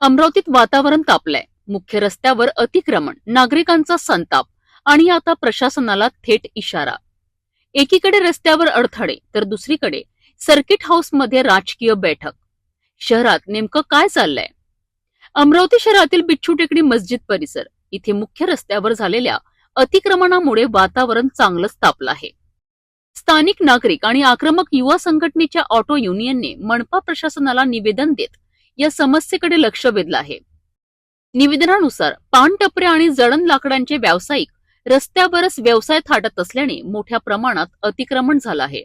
अमरावतीत वातावरण तापलंय. मुख्य रस्त्यावर अतिक्रमण, नागरिकांचा संताप आणि आता प्रशासनाला थेट इशारा. एकीकडे रस्त्यावर अडथळे तर दुसरीकडे सर्किट हाऊसमध्ये राजकीय बैठक. शहरात नेमकं काय चाललंय? अमरावती शहरातील बिच्छू टेकडी मस्जिद परिसर इथे मुख्य रस्त्यावर झालेल्या अतिक्रमणामुळे वातावरण चांगलंच तापलं आहे. स्थानिक नागरिक आणि आक्रमक युवा संघटनेच्या ऑटो युनियनने मनपा प्रशासनाला निवेदन देत या समस्येकडे लक्ष वेधलं आहे. निवेदनानुसार पानटपरे आणि जळण लाकडांचे व्यावसायिक रस्त्यावरच व्यवसाय थाटत असल्याने मोठ्या प्रमाणात अतिक्रमण झालं आहे.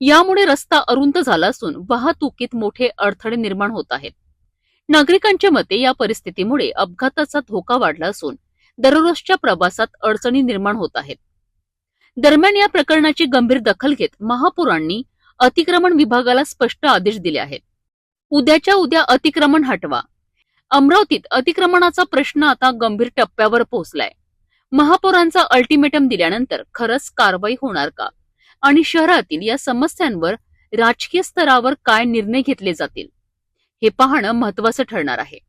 यामुळे रस्ता अरुंद झाला असून वाहतुकीत मोठे अडथळे निर्माण होत आहेत. नागरिकांच्या मते या परिस्थितीमुळे अपघाताचा धोका वाढला असून दररोजच्या प्रवासात अडचणी निर्माण होत आहेत. दरम्यान या प्रकरणाची गंभीर दखल घेत महापौरांनी अतिक्रमण विभागाला स्पष्ट आदेश दिले आहेत. उद्याच्या उद्या अतिक्रमण हटवा. अमरावतीत अतिक्रमणाचा प्रश्न आता गंभीर टप्प्यावर पोहोचलाय. महापौरांचा अल्टिमेटम दिल्यानंतर खरंच कारवाई होणार का आणि शहरातील या समस्यांवर राजकीय स्तरावर काय निर्णय घेतले जातील हे पाहणं महत्वाचं ठरणार आहे.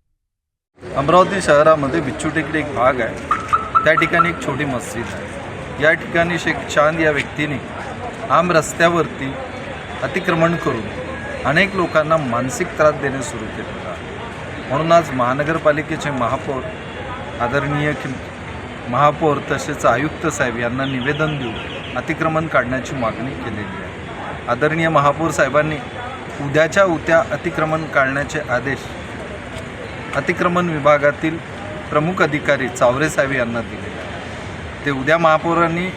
अमरावती शहरामध्ये बिच्छू टेकडी एक भाग आहे. त्या ठिकाणी एक छोटी मस्जिद आहे. या ठिकाणी शेख चांद या व्यक्तीने आम रस्त्यावरती अतिक्रमण करून अनेक लोकांना मानसिक त्रास देणे सुरू केलेला आहे. म्हणून आज महानगरपालिकेचे महापौर आदरणीय महापौर तसेच आयुक्त साहेब यांना निवेदन देऊन अतिक्रमण काढण्याची मागणी केलेली आहे. आदरणीय महापौर साहेबांनी उद्याच्या उद्या अतिक्रमण काढण्याचे आदेश अतिक्रमण विभागातील प्रमुख अधिकारी चावरे साहेब यांना दिले. ते उद्या महापौरांनी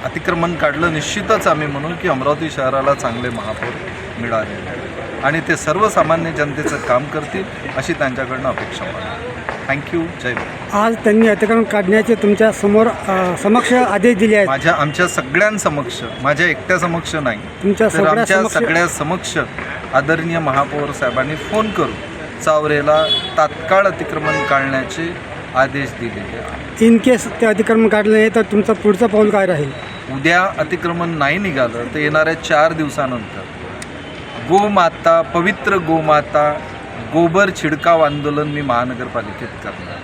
अतिक्रमण काढलं निश्चितच आम्ही म्हणू की अमरावती शहराला चांगले महापौर मिळाले आणि ते सर्वसामान्य जनतेचं काम करतील अशी त्यांच्याकडनं अपेक्षा आहे. थँक्यू. जय भारत. आज त्यांनी अतिक्रमण काढण्याचे तुमच्या समक्ष आदेश दिले आहेत. आमच्या सगळ्यांसमक्ष, माझ्या एकट्या समक्ष नाही, तुमच्या सगळ्या समक्ष आदरणीय महापौर साहेबांनी फोन करून चावरेला तात्काळ अतिक्रमण काढण्याचे आदेश दिलेले आहेत. इन केस ते अतिक्रमण काढलं नाही तर तुमचं पुढचं पाऊल काय राहील? उद्या अतिक्रमण नाही निघालं तर येणाऱ्या 4 दिवसानंतर गोमाता, पवित्र गोमाता गोबर छिडकाव आंदोलन मी महानगरपालिकेत करणार.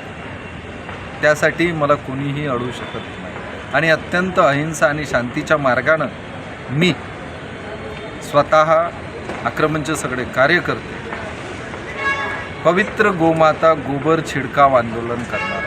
त्यासाठी मला कोणीही अडवू शकत नाही आणि अत्यंत अहिंसा आणि शांतीच्या मार्गानं मी स्वतः आक्रमणचे सगळे कार्य करते. पवित्र गोमाता गोबर छिडकाव आंदोलन करणार.